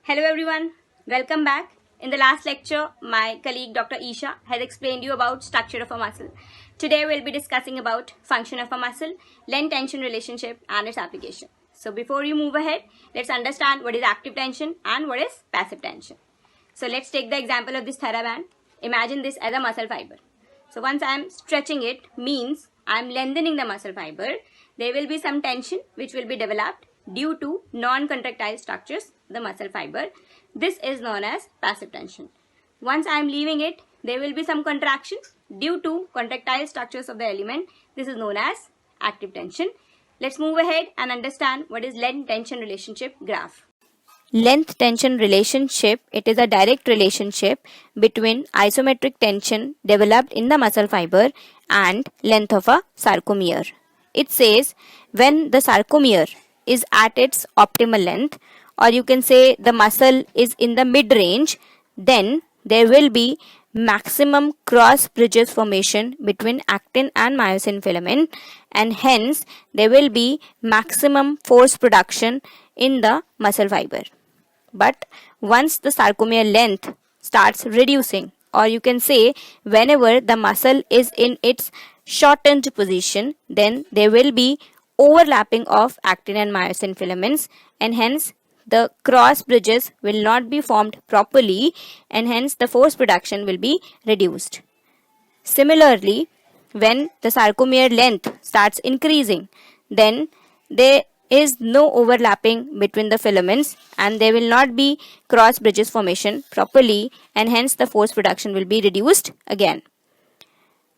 Hello everyone, welcome back. In the last lecture, my colleague Dr. Isha has explained you about structure of a muscle. Today we'll be discussing about function of a muscle, length-tension relationship and its application. So before you move ahead, let's understand what is active tension and what is passive tension. So let's take the example of this TheraBand. Imagine this as a muscle fiber. So once I am stretching it means I am lengthening the muscle fiber. There will be some tension which will be developed due to non-contractile structures of the muscle fiber. This is known as passive tension. Once I am leaving it, there will be some contraction due to contractile structures of the element. This is known as active tension. Let's move ahead and understand what is length-tension relationship graph. Length-tension relationship, it is a direct relationship between isometric tension developed in the muscle fiber and length of a sarcomere. It says when the sarcomere is at its optimal length, or you can say the muscle is in the mid-range, then there will be maximum cross bridges formation between actin and myosin filament, and hence there will be maximum force production in the muscle fiber. But once the sarcomere length starts reducing, or you can say whenever the muscle is in its shortened position, then there will be overlapping of actin and myosin filaments, and hence the cross bridges will not be formed properly, and hence the force production will be reduced. Similarly, when the sarcomere length starts increasing, then there is no overlapping between the filaments and there will not be cross bridges formation properly, and hence the force production will be reduced again.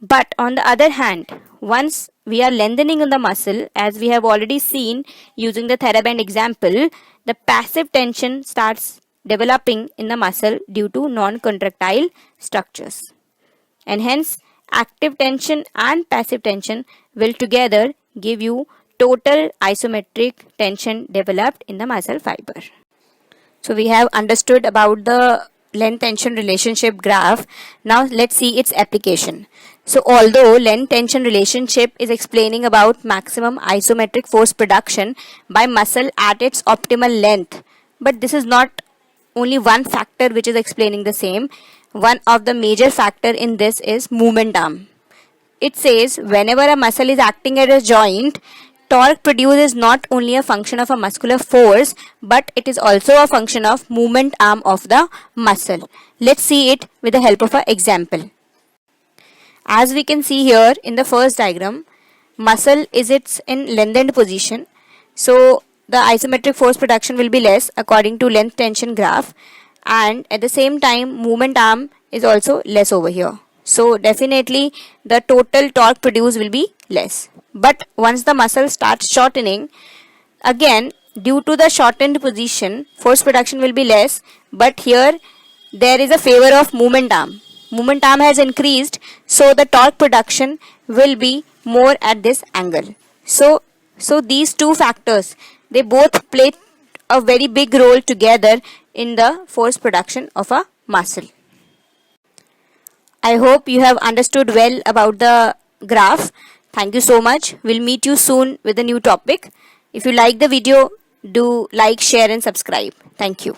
But on the other hand, once we are lengthening the muscle, as we have already seen using the TheraBand example, the passive tension starts developing in the muscle due to non-contractile structures. And hence, active tension and passive tension will together give you total isometric tension developed in the muscle fiber. So we have understood about the length-tension relationship graph. Now let's see its application. So although length-tension relationship is explaining about maximum isometric force production by muscle at its optimal length, but this is not only one factor which is explaining the same. One of the major factor in this is movement arm. It says whenever a muscle is acting at a joint, torque produced is not only a function of a muscular force, but it is also a function of movement arm of the muscle. Let's see it with the help of an example. As we can see here in the first diagram, muscle is in lengthened position. So the isometric force production will be less according to length tension graph, and at the same time movement arm is also less over here. So definitely the total torque produced will be less. But once the muscle starts shortening, again due to the shortened position, force production will be less, but here there is a favor of movement arm. Movement arm has increased, so the torque production will be more at this angle. So these two factors, they both play a very big role together in the force production of a muscle. I hope you have understood well about the graph. Thank you so much. We'll meet you soon with a new topic. If you like the video, do like, share and subscribe. Thank you.